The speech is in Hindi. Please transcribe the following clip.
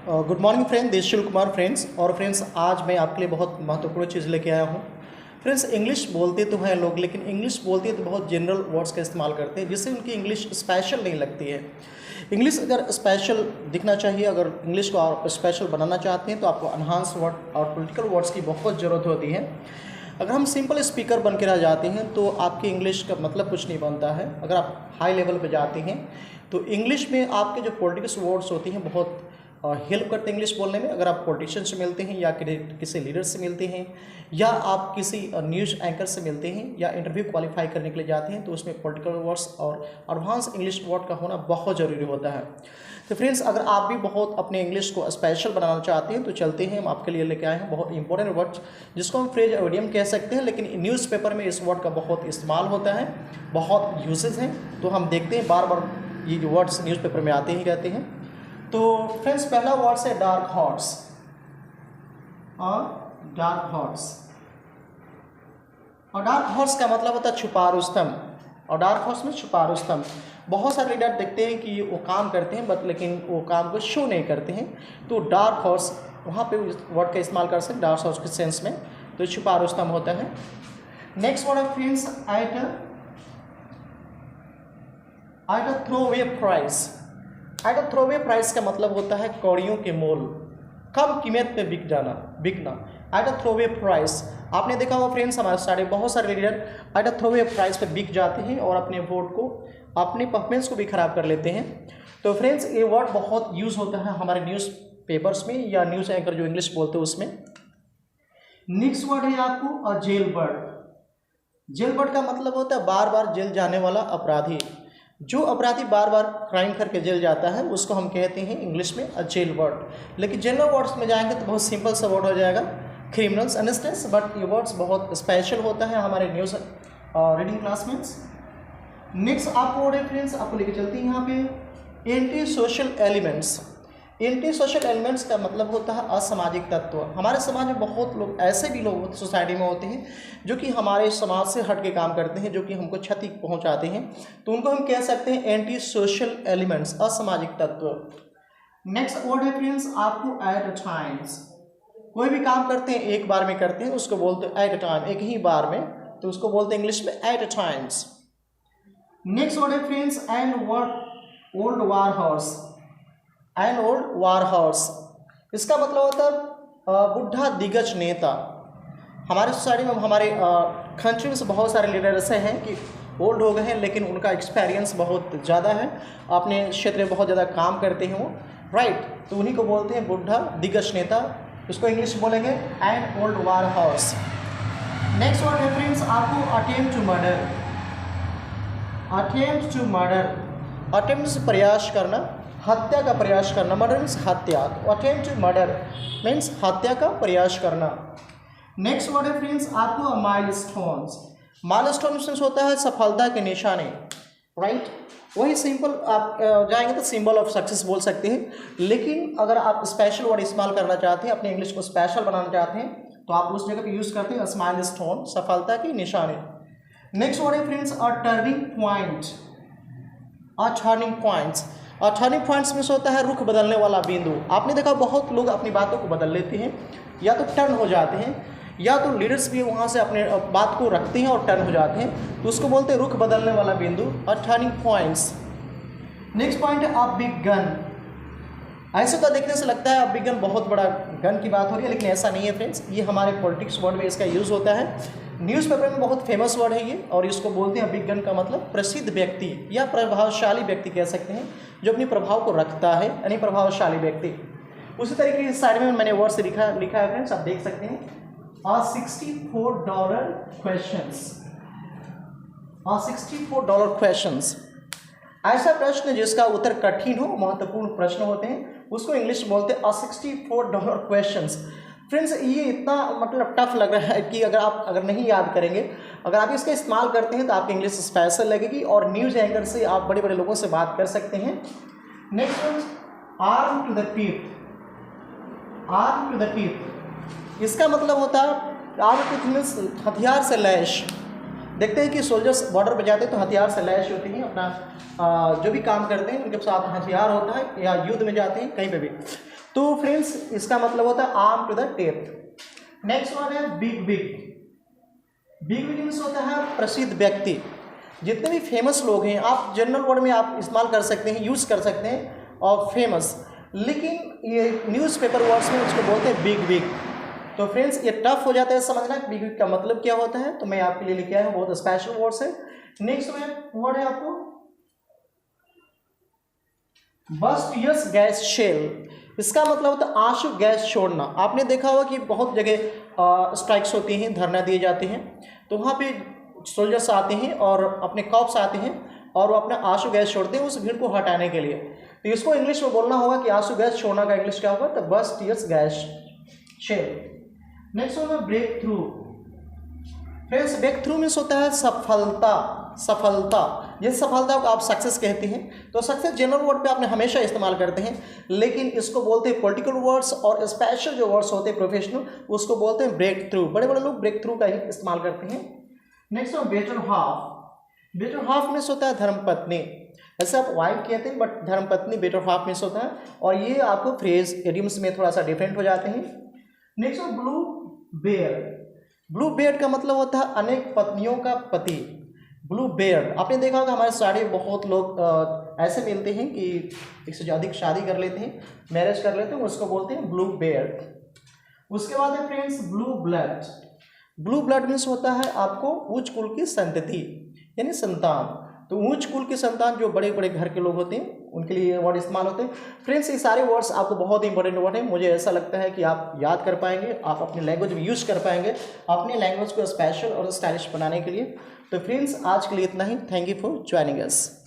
Good morning friends, this Shiv Kumar friends. और फ्रेंड्स आज मैं आपके लिए बहुत महत्वपूर्ण चीज़ लेके आया हूँ। फ्रेंड्स इंग्लिश बोलते तो हैं लोग, लेकिन इंग्लिश बोलते तो बहुत जनरल वर्ड्स का इस्तेमाल करते हैं जिससे उनकी इंग्लिश स्पेशल नहीं लगती है। इंग्लिश अगर स्पेशल दिखना चाहिए, अगर इंग्लिश को आप स्पेशल बनाना चाहते हैं तो आपको एनहांस वर्ड और पॉलिटिकल वर्ड्स की बहुत ज़रूरत होती है। अगर हम सिंपल स्पीकर बन के रह जाते हैं तो आपकी इंग्लिश का मतलब कुछ नहीं बनता है। अगर आप हाई लेवल पे जाते हैं तो इंग्लिश में आपके जो पॉलिटिकल वर्ड्स होती हैं बहुत हेल्प करते हैं इंग्लिश बोलने में। अगर आप पॉलिटिशियन से मिलते हैं या किसी लीडर से मिलते हैं या आप किसी न्यूज़ एंकर से मिलते हैं या इंटरव्यू क्वालिफाई करने के लिए जाते हैं तो उसमें पॉलिटिकल वर्ड्स और एडवांस इंग्लिश वर्ड का होना बहुत ज़रूरी होता है। तो फ्रेंड्स अगर आप भी बहुत अपने इंग्लिश को स्पेशल बनाना चाहते हैं तो चलते हैं, हम आपके लिए लेके आए हैं बहुत इंपॉर्टेंट वर्ड जिसको हम फ्रेज ओडियम कह सकते हैं, लेकिन न्यूज़पेपर में इस वर्ड का बहुत इस्तेमाल होता है, बहुत यूजेस हैं। तो हम देखते हैं बार बार ये जो वर्ड्स न्यूज़पेपर में आते ही रहते हैं। तो फ्रेंड्स पहला वर्ड्स है डार्क हॉर्स। और डार्क हॉर्स का मतलब होता है छुपा रुस्तम। और डार्क हॉर्स में छुपा रुस्तम। बहुत सारे लीडर देखते हैं कि वो काम करते हैं बट लेकिन वो काम को शो नहीं करते हैं, तो डार्क हॉर्स वहाँ पे वर्ड का इस्तेमाल कर सकते हैं डार्क हॉर्स के सेंस में, तो छुपा रुस्तम होता है। नेक्स्ट वर्ड है friends at a throwaway price. At a throwaway price का मतलब होता है कौड़ियों के मोल, कम कीमत पे बिकना। एट अ थ्रोअवे प्राइस आपने देखा होगा फ्रेंड्स, हमारे बहुत सारे leader at a throwaway price पे बिक जाते हैं और अपने वोट को, अपने परफॉर्मेंस को भी खराब कर लेते हैं। तो फ्रेंड्स ये वर्ड बहुत यूज़ होता है हमारे न्यूज़ पेपर्स में या न्यूज़ एंकर जो इंग्लिश बोलते हैं उसमें। नेक्स्ट वर्ड है आपको जेल बर्ड। जेल बर्ड का मतलब होता है बार बार जेल जाने वाला अपराधी। जो अपराधी बार बार क्राइम करके जेल जाता है उसको हम कहते हैं इंग्लिश में जेल वर्ड। लेकिन जनरल वर्ड्स में जाएंगे तो बहुत सिंपल सा वर्ड हो जाएगा क्रिमिनल्स अंडरस्टैंड्स, बट ये वर्ड्स बहुत स्पेशल होता है हमारे न्यूज़ रीडिंग क्लासमेट्स। नेक्स्ट आपको वर्ड है फ्रेंड्स, आपको लेके चलते हैं यहाँ पे anti social elements. Anti social elements का मतलब होता है असामाजिक तत्व। हमारे समाज में बहुत लोग ऐसे भी लोग सोसाइटी में होते हैं जो कि हमारे समाज से हट के काम करते हैं, जो कि हमको क्षति पहुंचाते हैं, तो उनको हम कह सकते हैं एंटी सोशल एलिमेंट्स, असामाजिक तत्व। नेक्स्ट वर्ड है फ्रेंड्स आपको एट अ टाइम्स। कोई भी काम करते हैं एक बार में करते हैं उसको बोलते हैं एट अ टाइम, एक ही बार में, तो उसको बोलते हैं इंग्लिश में at a times. Next word है friends an old war horse. An old war horse इसका मतलब होता है बुढ़ा दिग्गज नेता। हमारे सोसाइटी में, हमारे कंट्री में से बहुत सारे लीडर ऐसे हैं कि ओल्ड हो गए हैं लेकिन उनका एक्सपीरियंस बहुत ज़्यादा है, अपने क्षेत्र में बहुत ज़्यादा काम करते हैं वो, राइट, तो उन्हीं को बोलते हैं बुढ़ा दिग्गज नेता। उसको इंग्लिश में बोलेंगे an old war horse. Next word है फ्रेंड्स आपको attempt to murder. Attempt to murder, attempt से प्रयास करना, हत्या का प्रयास करना। मर्डर मीन्स हत्या, अटेम्प्ट टू मर्डर मीन्स हत्या का प्रयास करना। नेक्स्ट वर्ड है फ्रेंड्स आपको माइलस्टोन्स। माइलस्टोन मीन्स होता है सफलता के निशाने, राइट। वही सिंपल आप जाएंगे तो सिंबल ऑफ सक्सेस बोल सकते हैं, लेकिन अगर आप स्पेशल वर्ड इस्तेमाल करना चाहते हैं, अपने इंग्लिश को स्पेशल बनाना चाहते हैं तो आप उस जगह पे यूज़ करते हैं माइलस्टोन, सफलता के निशाने। नेक्स्ट वर्ड है friends a turning point. A turning points, और टर्निंग पॉइंट्स में होता है रुख बदलने वाला बिंदु। आपने देखा बहुत लोग अपनी बातों को बदल लेते हैं, या तो टर्न हो जाते हैं, या तो लीडर्स भी वहाँ से अपने बात को रखते हैं और टर्न हो जाते हैं, तो उसको बोलते हैं रुख बदलने वाला बिंदु और टर्निंग पॉइंट्स। नेक्स्ट पॉइंट है अ बिग गन। ऐसे तो देखने से लगता है अ बिग गन बहुत बड़ा गन की बात हो रही है, लेकिन ऐसा नहीं है फ्रेंड्स। ये हमारे पॉलिटिक्स वर्ड में इसका यूज़ होता है, न्यूज़पेपर में बहुत फेमस वर्ड है ये, और इसको बोलते हैं बिग गन का मतलब प्रसिद्ध व्यक्ति या प्रभावशाली व्यक्ति कह सकते हैं, जो अपने प्रभाव को रखता है, यानी प्रभावशाली व्यक्ति। उसी तरीके से साइड में मैंने वर्ड से लिखा है फ्रेंड्स, आप देख सकते हैं $64 क्वेश्चंस। $64 क्वेश्चंस, ऐसा प्रश्न जिसका उत्तर कठिन हो, महत्वपूर्ण प्रश्न होते हैं, उसको इंग्लिश में बोलते हैं $64 क्वेश्चंस। फ्रेंड्स ये इतना मतलब टफ लग रहा है कि अगर नहीं याद करेंगे, अगर आप इसका इस्तेमाल करते हैं तो आपकी इंग्लिश स्पेशल लगेगी और न्यूज़ एंकर से आप बड़े बड़े लोगों से बात कर सकते हैं। Next arm to the teeth. Arm to the teeth इसका मतलब होता है आर्म टू मीन्स हथियार से लैश। देखते हैं कि सोल्जर्स बॉर्डर पर जाते हैं तो हथियार से लैस होती हैं, अपना जो भी काम करते हैं उनके साथ हथियार होता है, या युद्ध में जाते हैं कहीं पे भी। तो फ्रेंड्स इसका मतलब होता है arm to the teeth. Next one है big big. Big big means होता है प्रसिद्ध व्यक्ति। जितने भी फेमस लोग हैं आप जनरल वर्ड में आप इस्तेमाल कर सकते हैं, यूज़ कर सकते हैं और फेमस, लेकिन ये न्यूज़पेपर वर्ड्स में उसको बोलते हैं बिग बिग। तो फ्रेंड्स ये टफ हो जाता है समझना बिग बिग का मतलब क्या होता है, तो मैं आपके लिए लेके आया हूँ, बहुत स्पेशल वर्ड्स है। नेक्स्ट वर्ड है आपको बस्ट गैस शेल। इसका मतलब होता है आंसू गैस छोड़ना। आपने देखा होगा कि बहुत जगह स्ट्राइक्स होती हैं, धरना दिए जाते हैं, तो वहाँ पे सोल्जर्स आते हैं और अपने कॉप्स आते हैं और वो अपना आंसू गैस छोड़ते हैं उस भीड़ को हटाने के लिए। तो इसको इंग्लिश में बोलना होगा कि आंसू गैस छोड़ना का इंग्लिश क्या होगा, तो बस्ट गैस शेल। नेक्स्ट होगा break through. Friends break through means होता है सफलता। सफलता, जिस सफलता को आप सक्सेस कहते हैं, तो सक्सेस जनरल वर्ड पे आपने हमेशा इस्तेमाल करते हैं, लेकिन इसको बोलते हैं पॉलिटिकल वर्ड्स, और स्पेशल जो वर्ड्स होते हैं प्रोफेशनल उसको बोलते हैं ब्रेक थ्रू। बड़े बड़े लोग ब्रेक थ्रू का ही इस्तेमाल करते हैं। नेक्स्ट है better half. Better half means होता है धर्मपत्नी। ऐसे आप वाइफ कहते हैं बट धर्मपत्नी बेटर हाफ मीन्स होता है, और ये आपको फ्रेज एडियम्स में थोड़ा सा डिफरेंट हो जाते हैं। नेक्स्ट है ब्लू बेयर। ब्लू बेयर का मतलब होता है अनेक पत्नियों का पति। ब्लू बेयर आपने देखा होगा हमारे सारे बहुत लोग ऐसे मिलते हैं कि एक से ज़्यादा शादी कर लेते हैं, मैरिज कर लेते हैं, उसको बोलते हैं ब्लू बेयर। उसके बाद है friends blue blood. Blue blood means होता है आपको उच्च कुल की संतति यानी संतान। तो उच्च कुल की संतान जो बड़े बड़े घर के लोग होते हैं उनके लिए ये वर्ड इस्तेमाल होते हैं। फ्रेंड्स ये सारे वर्ड्स आपको बहुत इंपॉर्टेंट वर्ड है, मुझे ऐसा लगता है कि आप याद कर पाएंगे, आप अपनी लैंग्वेज में यूज़ कर पाएंगे अपनी लैंग्वेज को स्पेशल और स्टाइलिश बनाने के लिए। तो फ्रेंड्स आज के लिए इतना ही। Thank you for joining us.